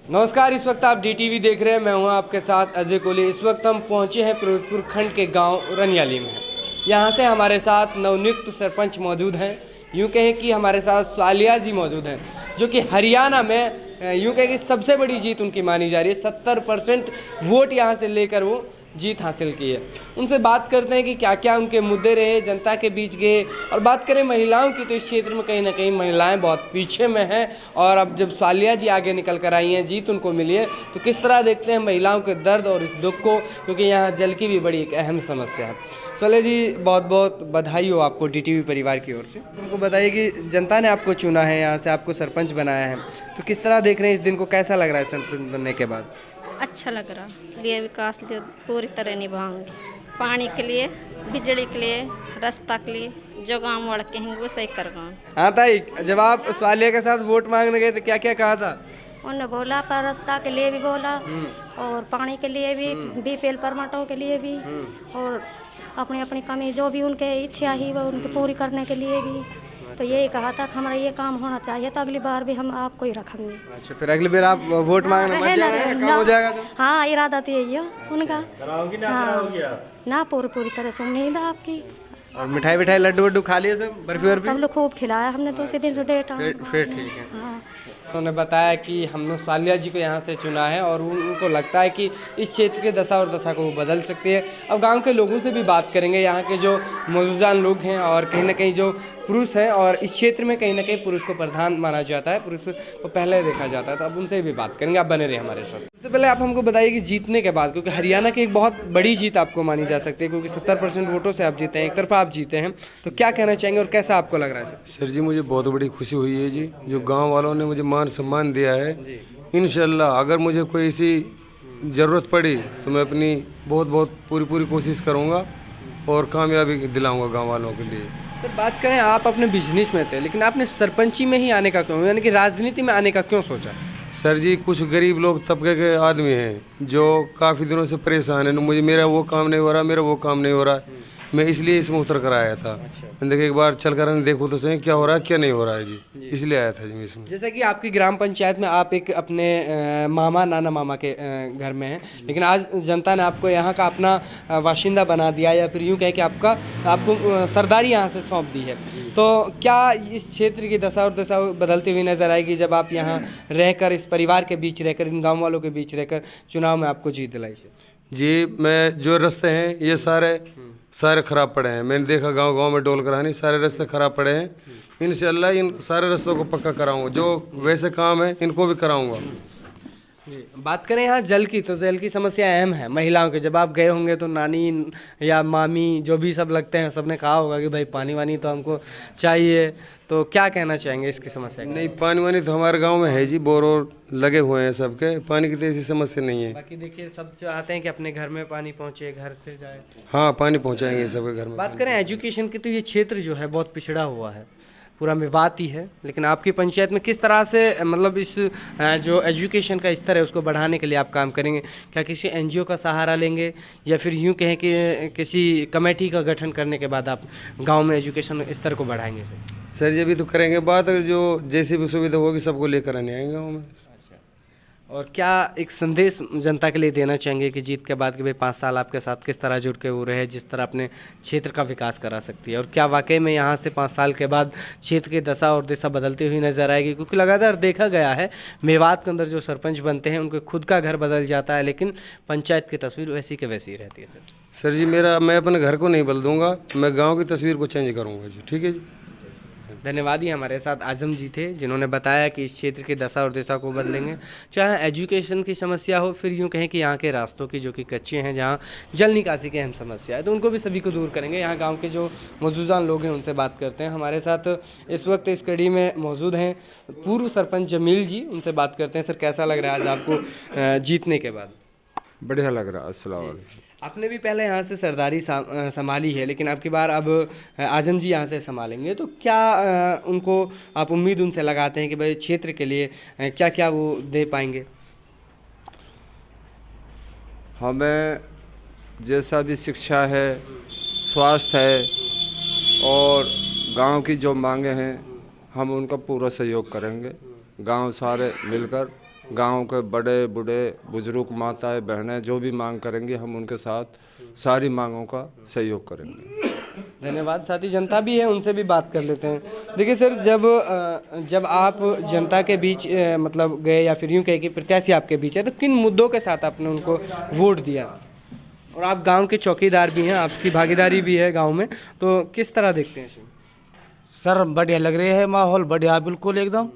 नमस्कार, इस वक्त आप DTV देख रहे हैं। मैं हूं आपके साथ अजय कोहली। इस वक्त हम पहुंचे हैं फिरोजपुर खंड के गांव रनियाली में। यहां से हमारे साथ नवनियुक्त सरपंच मौजूद हैं। यूं कहें कि हमारे साथ स्वालिया जी मौजूद हैं, जो कि हरियाणा में यूं कहें कि सबसे बड़ी जीत उनकी मानी जा रही है। 70% वोट यहां से लेकर वो जीत हासिल की है। उनसे बात करते हैं कि क्या क्या उनके मुद्दे रहे, जनता के बीच गए। और बात करें महिलाओं की, तो इस क्षेत्र में कहीं ना कहीं महिलाएं बहुत पीछे में हैं। और अब जब स्वालिया जी आगे निकल कर आई हैं, जीत उनको मिली है, तो किस तरह देखते हैं महिलाओं के दर्द और इस दुख को, क्योंकि यहाँ जल की भी बड़ी एक अहम समस्या है। स्वालिया जी, बहुत बहुत बधाई हो आपको DTV परिवार की ओर से। उनको बताइए कि जनता ने आपको चुना है, यहाँ से आपको सरपंच बनाया है, तो किस तरह देख रहे हैं इस दिन को, कैसा लग रहा है सरपंच बनने के बाद? अच्छा लग रहा। लिए विकास लिए पूरी तरह निभाऊंगी। पानी के लिए, बिजली के लिए, रास्ता के लिए, जो गाँव वाले कहेंगे वो सही करवाऊँ। हाँ ताई, जब आप स्वालिया के साथ वोट मांगने गए तो क्या क्या कहा था? उन्होंने बोला, पर रास्ता के लिए भी बोला और पानी के लिए भी, BPL परमिटों के लिए भी, और अपनी अपनी कमी जो भी उनके इच्छा ही वो उनकी पूरी करने के लिए भी। तो यही कहा था कि हमारा ये काम होना चाहिए, तो अगली बार भी हम आपको ही रखेंगे। अच्छा, फिर अगली बार आप वोट मांगने मत जाना, कम हो जाएगा तो? हाँ, इरादा तो यही है उनका। कराओगी ना? हाँ, कराओगी आप? ना पूरी तरह से उम्मीद है आपकी। और मिठाई विठाई लड्डू वड्डू खा लिए सब, बर्फी वर्फी? सब लोग खूब खिलाया हमने तो उसी दिन से डेटा। फिर ठीक है। हाँ, उन्होंने बताया कि हमने स्वालिया जी को यहाँ से चुना है और उनको लगता है कि इस क्षेत्र के दशा और दशा को वो बदल सकती है। अब गांव के लोगों से भी बात करेंगे, यहाँ के जो मौजूदा लोग हैं और कहीं ना कहीं जो पुरुष हैं, और इस क्षेत्र में कहीं ना कहीं पुरुष को प्रधान माना जाता है, पुरुष को पहले देखा जाता है, तो अब उनसे भी बात करेंगे। आप बने रहे हमारे साथ। सबसे पहले आप हमको बताइए कि जीतने के बाद, क्योंकि हरियाणा की एक बहुत बड़ी जीत आपको मानी जा सकती है, क्योंकि 70% वोटों से आप जीते हैं, एक तरफा आप जीते हैं, तो क्या कहना चाहेंगे और कैसा आपको लग रहा है सर जी? मुझे बहुत बड़ी खुशी हुई है जी, जो गांव वालों ने मुझे मान सम्मान दिया है। इंशाल्लाह अगर मुझे कोई ऐसी ज़रूरत पड़ी तो मैं अपनी बहुत पूरी कोशिश करूंगा और कामयाबी दिलाऊंगा गांव वालों के लिए। तो बात करें, आप अपने बिजनेस में थे, लेकिन आपने सरपंची में ही आने का क्यों, यानी कि राजनीति में आने का क्यों सोचा? सर जी, कुछ गरीब लोग तबके के आदमी हैं जो काफ़ी दिनों से परेशान हैं। मुझे मेरा वो काम नहीं हो रहा, मेरा वो काम नहीं हो रहा, मैं इसलिए इसमें उतर कर आया था। मैंने देखा एक बार चल कर देखो तो सही क्या हो रहा है क्या नहीं हो रहा है जी, इसलिए आया था जी मैं इसमें। जैसे कि आपकी ग्राम पंचायत में आप एक अपने नाना मामा के घर में हैं, लेकिन आज जनता ने आपको यहाँ का अपना बाशिंदा बना दिया, या फिर यूँ कहे कि आपको सरदारी यहाँ से सौंप दी है, तो क्या इस क्षेत्र की दशा और दशा बदलती हुई नजर आएगी जब आप यहाँ रहकर, इस परिवार के बीच रहकर, इन गाँव वालों के बीच रहकर चुनाव में आपको जीत दिलाई? जी, मैं जो रास्ते हैं ये सारे ख़राब पड़े हैं। मैंने देखा गांव में डोल करानी, सारे रास्ते ख़राब पड़े हैं। इंशाल्लाह इन सारे रास्तों को पक्का कराऊंगा, जो वैसे काम है इनको भी कराऊंगा। बात करें यहाँ जल की, तो जल की समस्या अहम है महिलाओं के। जब आप गए होंगे तो नानी या मामी जो भी सब लगते हैं, सबने कहा होगा कि भाई पानी वानी तो हमको चाहिए, तो क्या कहना चाहेंगे इसकी समस्या? नहीं, पानी वानी तो हमारे गांव में है जी, बोर और लगे हुए हैं सबके, पानी की तो ऐसी समस्या नहीं है। बाकी देखिए, सब चाहते हैं कि अपने घर में पानी पहुँचे, घर से जाए। हाँ, पानी पहुँचाएंगे सबके घर में। बात करें एजुकेशन की, तो ये क्षेत्र जो है बहुत पिछड़ा हुआ है, पूरा मेवात ही है, लेकिन आपकी पंचायत में किस तरह से मतलब इस जो एजुकेशन का स्तर है उसको बढ़ाने के लिए आप काम करेंगे? क्या किसी NGO का सहारा लेंगे, या फिर यूँ कहें कि किसी कमेटी का गठन करने के बाद आप गांव में एजुकेशन स्तर को बढ़ाएंगे? सर ये भी तो करेंगे बात, जो जैसी भी सुविधा होगी सबको लेकर आने आएंगे गाँव में। और क्या एक संदेश जनता के लिए देना चाहेंगे कि जीत के बाद कि भाई 5 साल आपके साथ किस तरह जुड़ के वो रहे, जिस तरह अपने क्षेत्र का विकास करा सकती है? और क्या वाकई में यहाँ से 5 साल के बाद क्षेत्र की दशा और दिशा बदलती हुई नजर आएगी? क्योंकि लगातार देखा गया है मेवात के अंदर जो सरपंच बनते हैं उनके खुद का घर बदल जाता है, लेकिन पंचायत की तस्वीर वैसी के वैसी रहती है। सर जी, मैं अपने घर को नहीं बदल दूंगा, मैं गाँव की तस्वीर को चेंज करूँगा जी। ठीक है जी, धन्यवाद। ही हमारे साथ आजम जी थे, जिन्होंने बताया कि इस क्षेत्र की दशा और दिशा को बदलेंगे, चाहे एजुकेशन की समस्या हो, फिर यूँ कहें कि यहाँ के रास्तों की जो कि कच्चे हैं, जहाँ जल निकासी की अहम समस्या है, तो उनको भी सभी को दूर करेंगे। यहाँ गांव के जो मौजूदा लोग हैं उनसे बात करते हैं। हमारे साथ इस वक्त इस कड़ी में मौजूद हैं पूर्व सरपंच जमील जी, उनसे बात करते हैं। सर, कैसा लग रहा है आज आपको जीतने के बाद? बढ़िया लग रहा है। अस्सलाम वालेकुम। आपने भी पहले यहाँ से सरदारी संभाली है, लेकिन अब की बार अब आजम जी यहाँ से संभालेंगे, तो क्या उनको आप उम्मीद उनसे लगाते हैं कि भाई क्षेत्र के लिए क्या क्या वो दे पाएंगे? हमें जैसा भी शिक्षा है, स्वास्थ्य है और गांव की जो मांगे हैं, हम उनका पूरा सहयोग करेंगे। गांव सारे मिलकर गांव के बड़े बूढ़े बुजुर्ग माताएं बहनें जो भी मांग करेंगे हम उनके साथ सारी मांगों का सहयोग करेंगे। धन्यवाद। साथी जनता भी है, उनसे भी बात कर लेते हैं। देखिए सर, जब आप जनता के बीच मतलब गए या फिर यूँ कहे कि प्रत्याशी आपके बीच है, तो किन मुद्दों के साथ आपने उनको वोट दिया? और आप गांव के चौकीदार भी हैं, आपकी भागीदारी भी है गांव में, तो किस तरह देखते हैं इसे? सर बढ़िया लग रही है, माहौल बढ़िया बिल्कुल एकदम,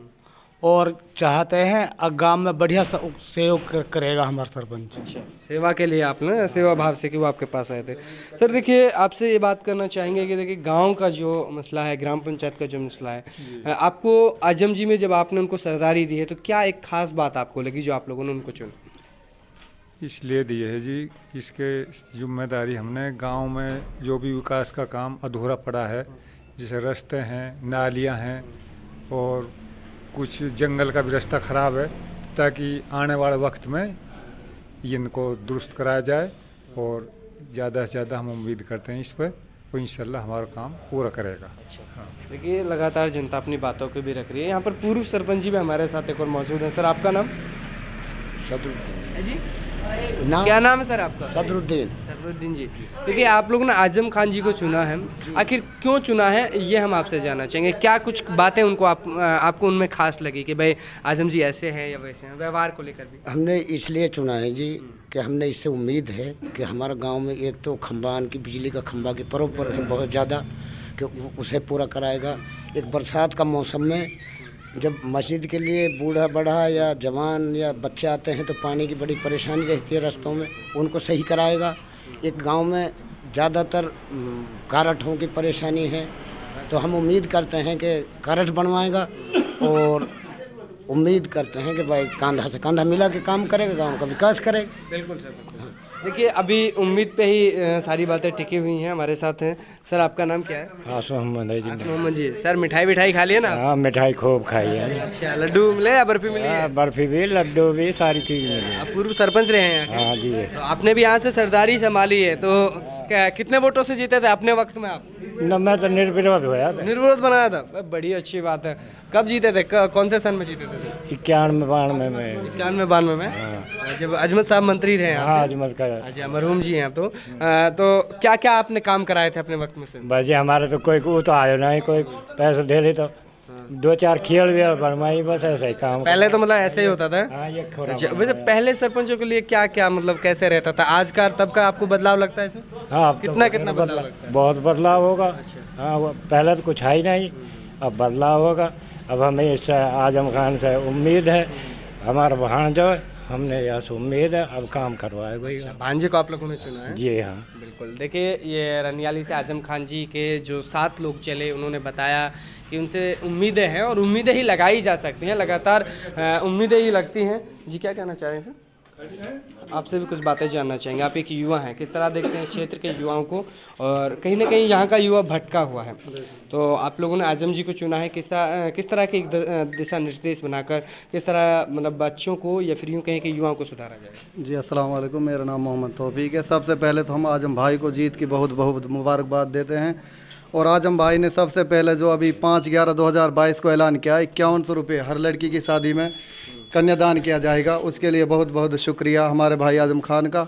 और चाहते हैं गांव में बढ़िया सहयोग करेगा हमारा सरपंच। अच्छा, सेवा के लिए आपने सेवा भाव से कि वो आपके पास आए थे। सर देखिए, आपसे ये बात करना चाहेंगे कि देखिए गांव का जो मसला है, ग्राम पंचायत का जो मसला है, आपको आजम जी में जब आपने उनको सरदारी दी है तो क्या एक खास बात आपको लगी जो आप लोगों ने उनको चुना? इसलिए दी है जी, इसके जिम्मेदारी हमने गांव में जो भी विकास का काम अधूरा पड़ा है, जैसे रास्ते हैं, नालियां हैं और कुछ जंगल का भी रास्ता ख़राब है, ताकि आने वाले वक्त में इनको दुरुस्त कराया जाए। और ज़्यादा से ज़्यादा हम उम्मीद करते हैं इस पर, वो इंशाल्लाह हमारा काम पूरा करेगा। हाँ। देखिए लगातार जनता अपनी बातों को भी रख रही है। यहाँ पर पूर्व सरपंच जी भी हमारे साथ एक और मौजूद हैं। सर आपका नाम? सदरुद्दीन जी, क्या नाम है सर आपका? सदरुद्दीन जी। देखिए आप लोगों ने आजम खान जी को चुना है, आखिर क्यों चुना है ये हम आपसे जानना चाहेंगे। क्या कुछ बातें उनको आपको उनमें खास लगी कि भाई आजम जी ऐसे हैं या वैसे हैं, व्यवहार को लेकर भी? हमने इसलिए चुना है जी कि हमने इससे उम्मीद है कि हमारे गांव में एक तो खंबान की बिजली का खंबा की प्रॉपर है बहुत ज़्यादा, कि उसे पूरा कराएगा। एक बरसात का मौसम में जब मस्जिद के लिए बूढ़ा बड़ा या जवान या बच्चे आते हैं तो पानी की बड़ी परेशानी रहती है रास्तों में, उनको सही कराएगा। एक गांव में ज़्यादातर कारठों की परेशानी है, तो हम उम्मीद करते हैं कि कारठ बनवाएगा, और उम्मीद करते हैं कि भाई कंधा से कंधा मिला के काम करेगा, गांव का विकास करेगा। बिल्कुल सर, बिल्कुल। देखिए अभी उम्मीद पे ही सारी बातें टिकी हुई हैं। हमारे साथ हैं सर, आपका नाम क्या है? मोहम्मद जी। सर मिठाई खा लिया ना? हाँ, मिठाई खूब खाई है। अच्छा, लड्डू मिले या बर्फी मिली है? बर्फी भी, लड्डू भी, सारी चीज मिली। आप पूर्व सरपंच रहे हैं? हाँ जी। तो आपने भी यहाँ से सरदारी संभाली है, तो कितने वोटों से जीते थे अपने वक्त में आप? न, मैं तो निर्विरोध हुआ था। निर्विरोध बनाया था, बड़ी अच्छी बात है। कब जीते थे, कौन से सन में जीते थे? 91-92 में। 91-92 में, जब अजमत साहब मंत्री थे यहाँ से। अजमत का। अच्छा, मरहूम जी हैं। तो क्या क्या आपने काम कराए थे अपने वक्त में से? बजे हमारे तो कोई वो तो आयो नहीं, कोई पैसे दे ले तो 2-4 खेल भी बनवाई, बस ऐसे ही काम। पहले तो मतलब ऐसे ही होता था। हाँ, ये अच्छा, वैसे पहले सरपंचों के लिए क्या क्या मतलब कैसे रहता था? आज का तब का आपको बदलाव लगता है इसे? हाँ, कितना बदलाव लगता है? बहुत बदलाव होगा। हाँ, वो पहले तो कुछ है ही नहीं, अब बदलाव होगा। अब हमें इससे आजम खान से उम्मीद है, हमारा भांजा, हमने यहाँ से उम्मीद है अब काम करवाएगा। अच्छा, भांजे को आप लोगों ने चुना है? जी हाँ, बिल्कुल। देखिए ये रनियाली से आजम खान जी के जो 7 लोग चले, उन्होंने बताया कि उनसे उम्मीदें हैं और उम्मीदें ही लगाई जा सकती हैं, लगातार उम्मीदें ही लगती हैं। जी क्या कहना चाह रहे हैं सर? आपसे भी कुछ बातें जानना चाहेंगे। आप एक युवा हैं, किस तरह देखते हैं इस क्षेत्र के युवाओं को, और कहीं ना कहीं यहाँ का युवा भटका हुआ है, तो आप लोगों ने आजम जी को चुना है, किस तरह के एक दिशा निर्देश बनाकर किस तरह मतलब बच्चों को या फिर यूँ कहें कि युवाओं को सुधारा जाए? जी अस्सलाम वालेकुम, मेरा नाम मोहम्मद तौफीक है। सबसे पहले तो हम आजम भाई को जीत की बहुत बहुत मुबारकबाद देते हैं। और आजम भाई ने सबसे पहले जो अभी 5/11/2022 को ऐलान किया, 5100 रुपये हर लड़की की शादी में कन्यादान किया जाएगा, उसके लिए बहुत बहुत शुक्रिया हमारे भाई आजम खान का।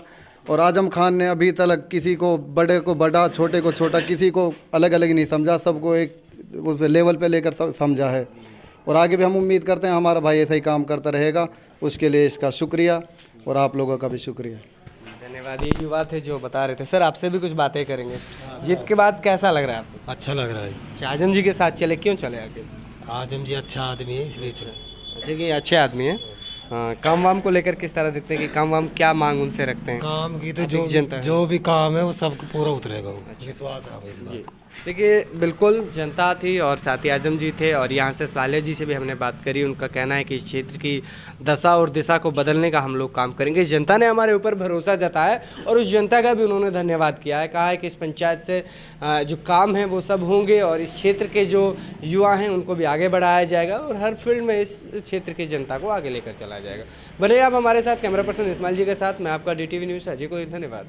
और आजम खान ने अभी तक किसी को बड़े को बड़ा, छोटे को छोटा, किसी को अलग अलग नहीं समझा, सबको एक उस लेवल पे लेकर समझा है। और आगे भी हम उम्मीद करते हैं हमारा भाई ऐसा ही काम करता रहेगा, उसके लिए इसका शुक्रिया और आप लोगों का भी शुक्रिया। धन्यवाद। ये युवा थे जो बता रहे थे। सर आपसे भी कुछ बातें करेंगे। जीत के बाद कैसा लग रहा है आपको? अच्छा लग रहा है। अच्छा, आजम जी के साथ चले, क्यों चले आगे? आजम जी अच्छा आदमी है इसलिए चले। अच्छा, कि अच्छे आदमी हैं। काम वाम को लेकर किस तरह देखते हैं कि काम वाम क्या मांग उनसे रखते हैं? काम की तो जो भी काम है वो सबको पूरा उतरेगा, वो विश्वास है इस बात। देखिए बिल्कुल जनता थी और साथ ही आजम जी थे, और यहाँ से साले जी से भी हमने बात करी। उनका कहना है कि इस क्षेत्र की दशा और दिशा को बदलने का हम लोग काम करेंगे। जनता ने हमारे ऊपर भरोसा जताया और उस जनता का भी उन्होंने धन्यवाद किया है। कहा है कि इस पंचायत से जो काम है वो सब होंगे और इस क्षेत्र के जो युवा हैं उनको भी आगे बढ़ाया जाएगा और हर फील्ड में इस क्षेत्र की जनता को आगे लेकर चला जाएगा। बने आप हमारे साथ। कैमरा पर्सन इस्माइल जी के साथ मैं आपका DTV न्यूज़ अजय को धन्यवाद।